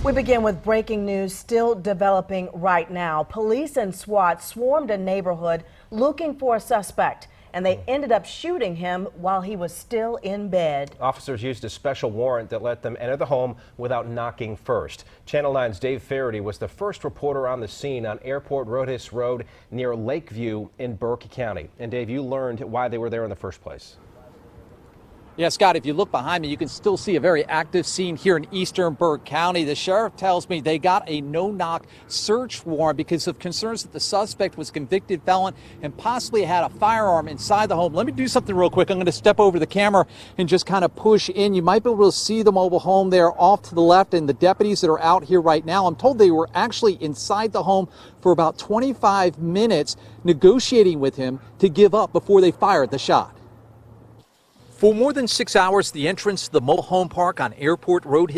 We begin with breaking news still developing right now. Police and SWAT swarmed a neighborhood looking for a suspect, and they ended up shooting him while he was still in bed. Officers used a special warrant that let them enter the home without knocking first. Channel 9's Dave Faraday was the first reporter on the scene on Airport Road near Lakeview in Burke County. And Dave, you learned why they were there in the first place. Yeah, Scott, if you look behind me, you can still see a very active scene here in eastern Burke County. The sheriff tells me they got a no-knock search warrant because of concerns that the suspect was a convicted felon and possibly had a firearm inside the home. Let me do something real quick. I'm going to step over the camera and just kind of push in. You might be able to see the mobile home there off to the left and the deputies that are out here right now. I'm told they were actually inside the home for about 25 minutes negotiating with him to give up before they fired the shot. For more than 6 hours, the entrance to the mobile home park on Airport Road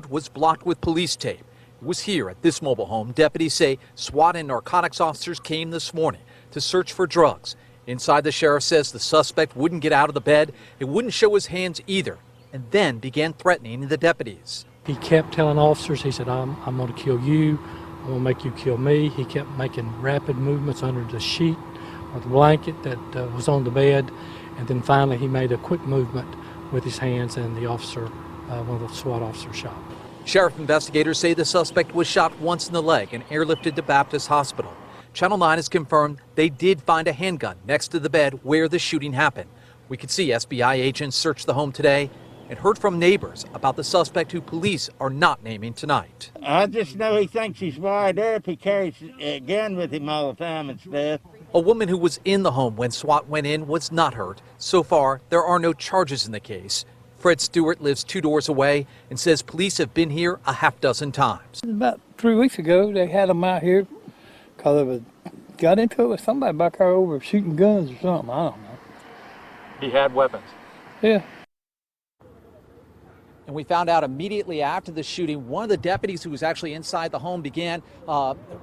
was blocked with police tape. It was here at this mobile home deputies say SWAT and narcotics officers came this morning to search for drugs. Inside, the sheriff says the suspect wouldn't get out of the bed, it wouldn't show his hands either, and then began threatening the deputies. He kept telling officers, he said, I'm going to kill you, I'm going to make you kill me. He kept making rapid movements under the sheet or the blanket that was on the bed. And then finally he made a quick movement with his hands, and the officer, one of the SWAT officers, shot. Sheriff investigators say the suspect was shot once in the leg and airlifted to Baptist Hospital. Channel 9 has confirmed they did find a handgun next to the bed where the shooting happened. We could see SBI agents search the home today and heard from neighbors about the suspect who police are not naming tonight. I just know he thinks he's wired up. He carries a gun with him all the time and stuff. A woman who was in the home when SWAT went in was not hurt. So far, there are no charges in the case. Fred Stewart lives 2 doors away and says police have been here a half dozen times. About 3 weeks ago, they had them out here because got into it with somebody back there over shooting guns or something. I don't know. He had weapons? Yeah. And we found out immediately after the shooting, one of the deputies who was actually inside the home began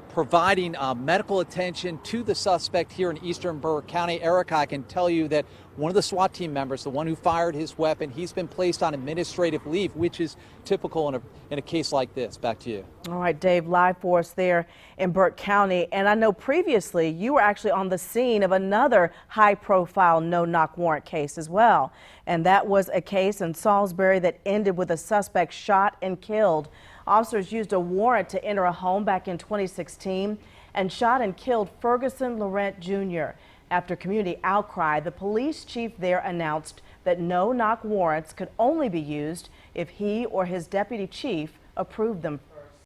providing medical attention to the suspect here in eastern Burke County. Eric, I can tell you that one of the SWAT team members, the one who fired his weapon, he's been placed on administrative leave, which is typical in a case like this. Back to you. All right, Dave, live for us there in Burke County. And I know previously you were actually on the scene of another high-profile no-knock warrant case as well. And that was a case in Salisbury that ended with a suspect shot and killed. Officers used a warrant to enter a home back in 2016 and shot and killed Ferguson Laurent Jr. After community outcry, the police chief there announced that no-knock warrants could only be used if he or his deputy chief approved them.